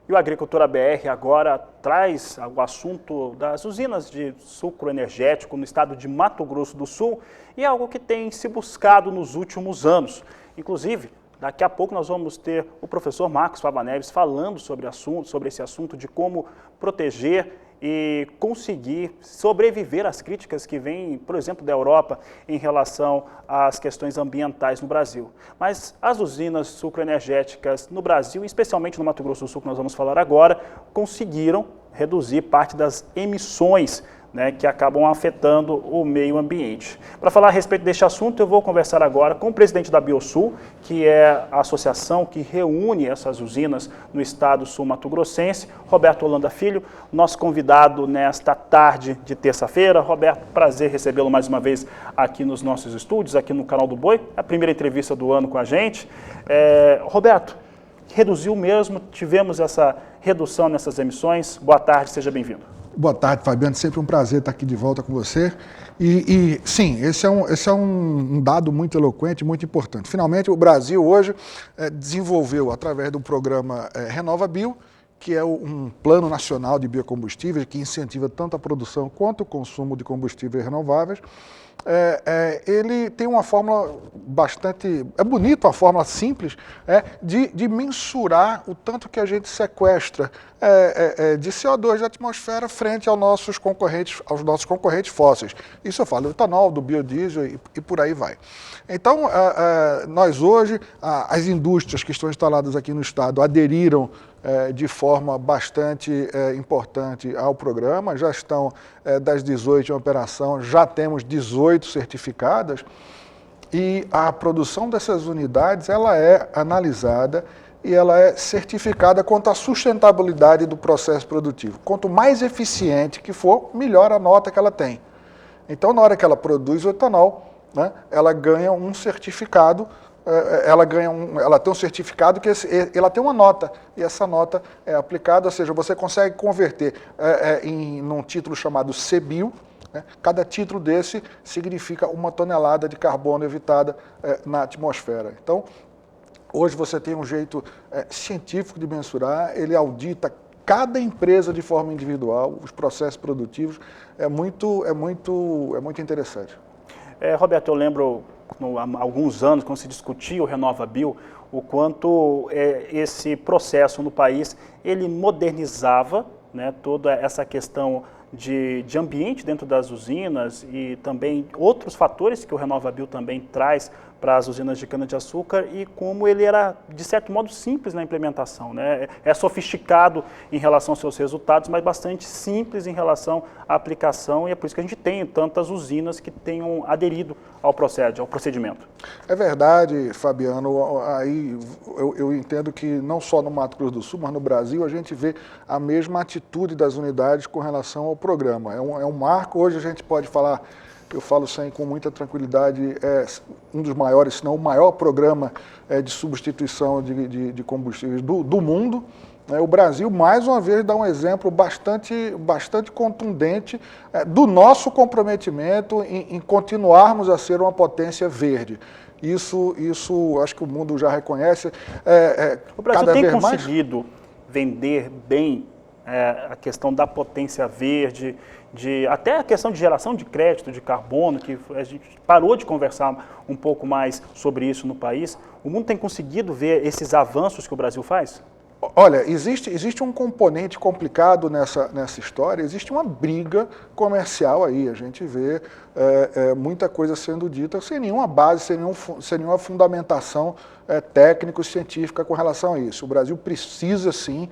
E o Agricultura BR agora traz o assunto das usinas de sucro energético no estado de Mato Grosso do Sul e é algo que tem se buscado nos últimos anos. Inclusive, daqui a pouco nós vamos ter o professor Marcos Fava Neves falando sobre esse assunto de como proteger e conseguir sobreviver às críticas que vêm, por exemplo, da Europa em relação às questões ambientais no Brasil. Mas as usinas sucroenergéticas no Brasil, especialmente no Mato Grosso do Sul, que nós vamos falar agora, conseguiram reduzir parte das emissões, né, que acabam afetando o meio ambiente. Para falar a respeito deste assunto, eu vou conversar agora com o presidente da Biosul, que é a associação que reúne essas usinas no estado sul-mato-grossense, Roberto Holanda Filho, nosso convidado nesta tarde de terça-feira. Roberto, prazer recebê-lo mais uma vez aqui nos nossos estúdios, aqui no Canal do Boi, a primeira entrevista do ano com a gente. Roberto, reduziu mesmo, tivemos essa redução nessas emissões. Boa tarde, seja bem-vindo. Boa tarde, Fabiano. Sempre um prazer estar aqui de volta com você. Sim, esse é um dado muito eloquente, muito importante. Finalmente, o Brasil hoje desenvolveu, através do programa RenovaBio, que é um plano nacional de biocombustíveis que incentiva tanto a produção quanto o consumo de combustíveis renováveis. Ele tem uma fórmula bastante... É bonito, uma fórmula simples, de mensurar o tanto que a gente sequestra de CO2 da atmosfera frente aos nossos concorrentes fósseis. Isso eu falo do etanol, do biodiesel e por aí vai. Então, nós hoje, as indústrias que estão instaladas aqui no estado aderiram de forma bastante importante ao programa, já estão das 18 em operação, já temos 18 certificadas e a produção dessas unidades ela é analisada e ela é certificada quanto à sustentabilidade do processo produtivo. Quanto mais eficiente que for, melhor a nota que ela tem. Então, na hora que ela produz o etanol, né, ela ganha um certificado. Ela tem um certificado que ela tem uma nota, e essa nota é aplicada, ou seja, você consegue converter num título chamado CBio, né? Cada título desse significa 1 tonelada de carbono evitada na atmosfera. Então, hoje você tem um jeito científico de mensurar, ele audita cada empresa de forma individual, os processos produtivos, é muito interessante. Roberto, eu lembro, há alguns anos, quando se discutia o RenovaBio, o quanto esse processo no país, ele modernizava, né, toda essa questão de ambiente dentro das usinas e também outros fatores que o RenovaBio também traz para as usinas de cana-de-açúcar e como ele era, de certo modo, simples na implementação, né? É sofisticado em relação aos seus resultados, mas bastante simples em relação à aplicação e é por isso que a gente tem tantas usinas que tenham aderido ao procedimento. É verdade, Fabiano. Aí eu entendo que não só no Mato Grosso do Sul, mas no Brasil a gente vê a mesma atitude das unidades com relação ao programa. É um marco. Hoje a gente pode falar, eu falo com muita tranquilidade, um dos maiores, se não o maior programa de substituição de combustíveis do mundo. O Brasil, mais uma vez, dá um exemplo bastante contundente do nosso comprometimento em continuarmos a ser uma potência verde. Isso acho que o mundo já reconhece. O Brasil tem conseguido vender bem a questão da potência verde, até a questão de geração de crédito de carbono, que a gente parou de conversar um pouco mais sobre isso no país. O mundo tem conseguido ver esses avanços que o Brasil faz? Olha, existe um componente complicado nessa história, existe uma briga comercial aí, a gente vê muita coisa sendo dita sem nenhuma base, sem nenhuma fundamentação técnico-científica com relação a isso. O Brasil precisa, sim,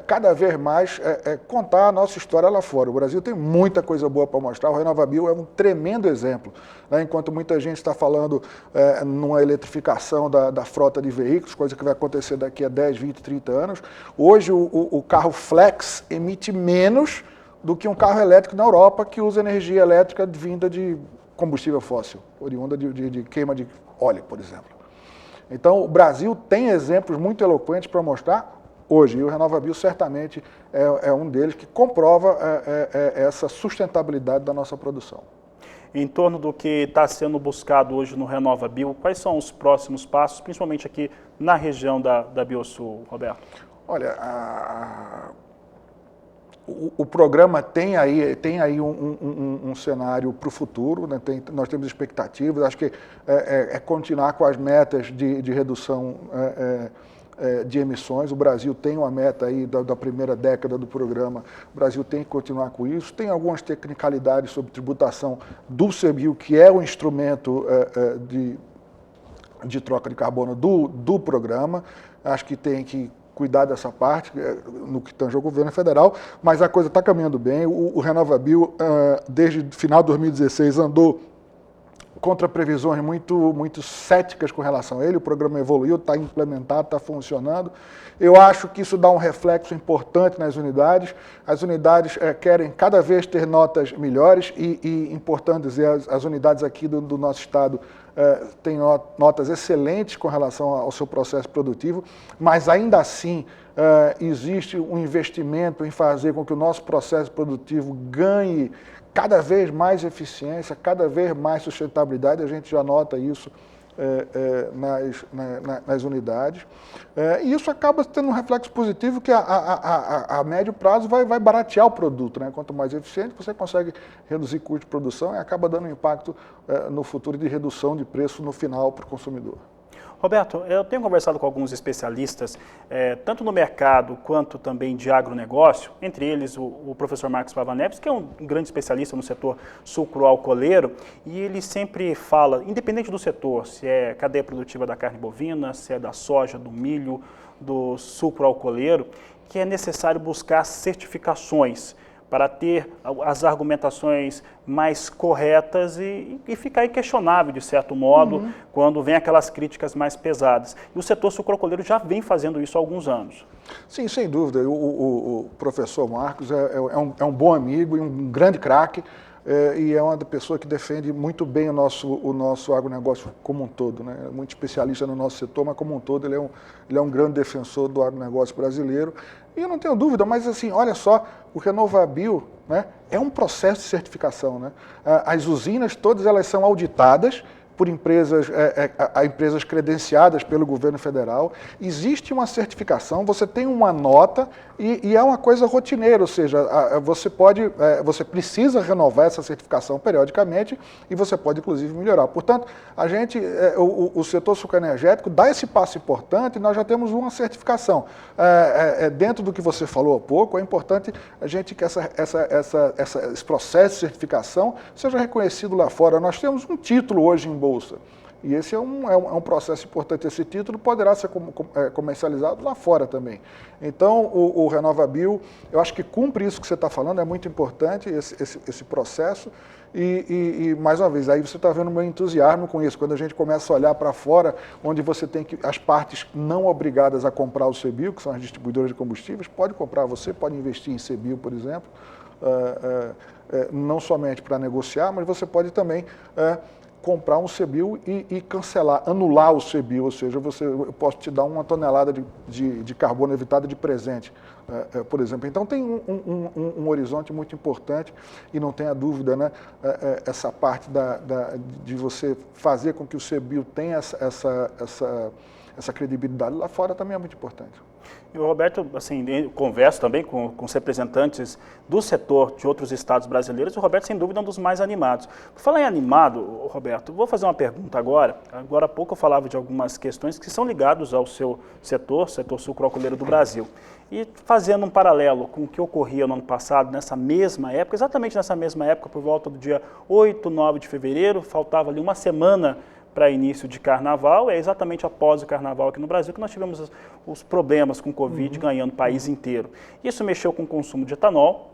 cada vez mais contar a nossa história lá fora. O Brasil tem muita coisa boa para mostrar, o RenovaBio é um tremendo exemplo, né? Enquanto muita gente está falando numa eletrificação da frota de veículos, coisa que vai acontecer daqui a 10, 20, 30 anos, hoje o carro flex emite menos do que um carro elétrico na Europa que usa energia elétrica vinda de combustível fóssil, oriunda de queima de óleo, por exemplo. Então, o Brasil tem exemplos muito eloquentes para mostrar hoje, e o RenovaBio certamente é um deles que comprova essa sustentabilidade da nossa produção. Em torno do que está sendo buscado hoje no RenovaBio, quais são os próximos passos, principalmente aqui na região da Biosul, Roberto? Olha, o programa tem aí um cenário para o futuro, né? Nós temos expectativas, acho que é continuar com as metas de redução de emissões. O Brasil tem uma meta aí da primeira década do programa, o Brasil tem que continuar com isso. Tem algumas tecnicalidades sobre tributação do CBIO, que é o instrumento de troca de carbono do programa. Acho que tem que cuidar dessa parte, no que tange ao governo federal, mas a coisa está caminhando bem. O RenovaBio, desde final de 2016, andou contra previsões muito céticas com relação a ele. O programa evoluiu, está implementado, está funcionando. Eu acho que isso dá um reflexo importante nas unidades. As unidades querem cada vez ter notas melhores e importante dizer, as unidades aqui do nosso estado têm notas excelentes com relação ao seu processo produtivo, mas ainda assim existe um investimento em fazer com que o nosso processo produtivo ganhe cada vez mais eficiência, cada vez mais sustentabilidade. A gente já nota isso nas unidades. E isso acaba tendo um reflexo positivo que a médio prazo vai baratear o produto, né? Quanto mais eficiente, você consegue reduzir custo de produção e acaba dando um impacto no futuro de redução de preço no final para o consumidor. Roberto, eu tenho conversado com alguns especialistas, tanto no mercado quanto também de agronegócio, entre eles o professor Marcos Pava Neves, que é um grande especialista no setor sucroalcooleiro, e ele sempre fala, independente do setor, se é cadeia produtiva da carne bovina, se é da soja, do milho, do sucroalcooleiro, que é necessário buscar certificações para ter as argumentações mais corretas e ficar inquestionável, de certo modo, quando vem aquelas críticas mais pesadas. E o setor sucroalcooleiro já vem fazendo isso há alguns anos. Sim, sem dúvida. O professor Marcos é um bom amigo e um grande craque, e é uma pessoa que defende muito bem o nosso agronegócio como um todo, né? Muito especialista no nosso setor, mas como um todo ele é um grande defensor do agronegócio brasileiro. E eu não tenho dúvida, mas assim, olha só, o RenovaBio, né, é um processo de certificação, né? As usinas todas elas são auditadas por empresas credenciadas pelo governo federal. Existe uma certificação, você tem uma nota e é uma coisa rotineira, ou seja, você precisa renovar essa certificação periodicamente e você pode inclusive melhorar. Portanto, o setor sucroenergético dá esse passo importante e nós já temos uma certificação. Dentro do que você falou há pouco, é importante a gente que esse processo de certificação seja reconhecido lá fora. Nós temos um título hoje em bolsa. E esse é um processo importante. Esse título poderá ser comercializado lá fora também. Então, o RenovaBio, eu acho que cumpre isso que você está falando, é muito importante esse processo. E, mais uma vez, aí você está vendo o meu entusiasmo com isso. Quando a gente começa a olhar para fora, onde você tem as partes não obrigadas a comprar o CBIO, que são as distribuidoras de combustíveis, pode comprar, você pode investir em CBIO, por exemplo, não somente para negociar, mas você pode também comprar um CBIO e cancelar, anular o CBIO, ou seja, eu posso te dar 1 tonelada de carbono evitado de presente, por exemplo. Então tem um horizonte muito importante e não tenha dúvida, né, essa parte de você fazer com que o CBIO tenha essa credibilidade lá fora também é muito importante. E o Roberto, assim, eu converso também com os representantes do setor de outros estados brasileiros, o Roberto, sem dúvida, é um dos mais animados. Por falar em animado, Roberto, vou fazer uma pergunta agora. Agora há pouco eu falava de algumas questões que são ligadas ao seu setor sucroalcooleiro do Brasil. E fazendo um paralelo com o que ocorria no ano passado, nessa mesma época, exatamente nessa mesma época, por volta do dia 8, 9 de fevereiro, faltava ali uma semana para início de carnaval, é exatamente após o carnaval aqui no Brasil que nós tivemos os problemas com o Covid ganhando o país inteiro. Isso mexeu com o consumo de etanol,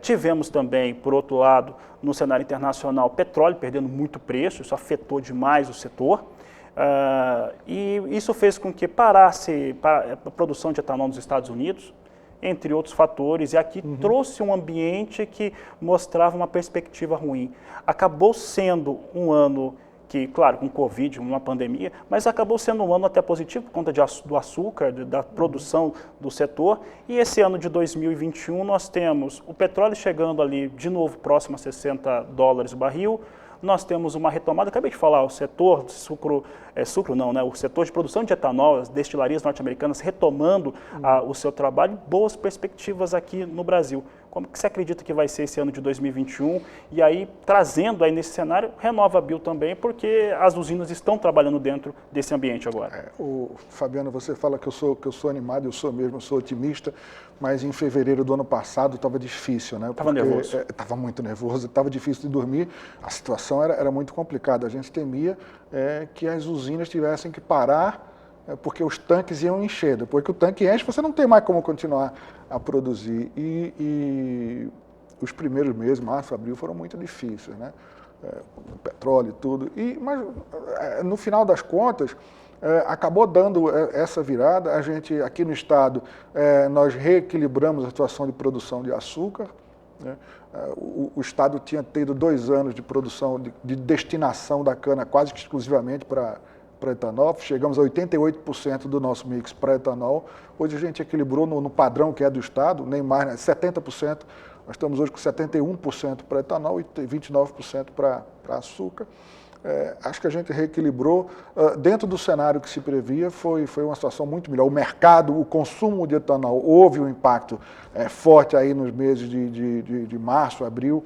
tivemos também, por outro lado, no cenário internacional, petróleo perdendo muito preço, isso afetou demais o setor, e isso fez com que parasse a produção de etanol nos Estados Unidos, entre outros fatores, e aqui trouxe um ambiente que mostrava uma perspectiva ruim. Acabou sendo um ano que, claro, com Covid, uma pandemia, mas acabou sendo um ano até positivo por conta do açúcar, da produção do setor. E esse ano de 2021 nós temos o petróleo chegando ali de novo próximo a $60 o barril, nós temos uma retomada, acabei de falar, o setor de o setor de produção de etanol, as destilarias norte-americanas retomando o seu trabalho, boas perspectivas aqui no Brasil. Como que você acredita que vai ser esse ano de 2021? E aí, trazendo aí nesse cenário, RenovaBio também, porque as usinas estão trabalhando dentro desse ambiente agora. Fabiano, você fala que eu sou animado, eu sou mesmo, eu sou otimista, mas em fevereiro do ano passado estava difícil, né? Estava nervoso. Estava muito nervoso, estava difícil de dormir, a situação era muito complicada. A gente temia que as usinas tivessem que parar, porque os tanques iam encher. Depois que o tanque enche, você não tem mais como continuar a produzir. E os primeiros meses, março, abril, foram muito difíceis, né? Petróleo e tudo. Mas no final das contas, acabou dando essa virada. A gente, aqui no estado, nós reequilibramos a situação de produção de açúcar, né? O estado tinha tido 2 anos de produção, de destinação da cana quase que exclusivamente para etanol, chegamos a 88% do nosso mix para etanol. Hoje a gente equilibrou no padrão que é do estado, nem mais, né? 70%. Nós estamos hoje com 71% para etanol e 29% para açúcar. Acho que a gente reequilibrou. Dentro do cenário que se previa, foi uma situação muito melhor. O mercado, o consumo de etanol, houve um impacto forte aí nos meses de março, abril,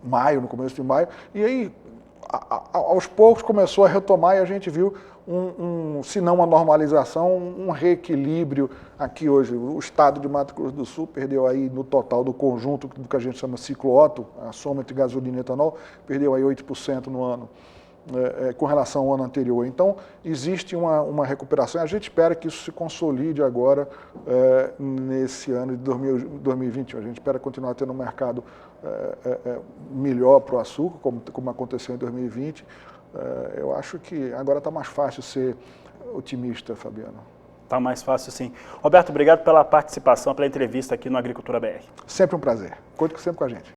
maio, no começo de maio. E aí, aos poucos, começou a retomar e a gente viu, se não uma normalização, um reequilíbrio aqui hoje. O estado de Mato Grosso do Sul perdeu aí, no total do conjunto do que a gente chama ciclo Otto, a soma entre gasolina e etanol, perdeu aí 8% no ano, com relação ao ano anterior. Então, existe uma recuperação e a gente espera que isso se consolide agora nesse ano de 2021. A gente espera continuar tendo um mercado melhor para o açúcar, como aconteceu em 2020. Eu acho que agora está mais fácil ser otimista, Fabiano. Está mais fácil, sim. Roberto, obrigado pela participação, pela entrevista aqui no Agricultura BR. Sempre um prazer. Conte sempre com a gente.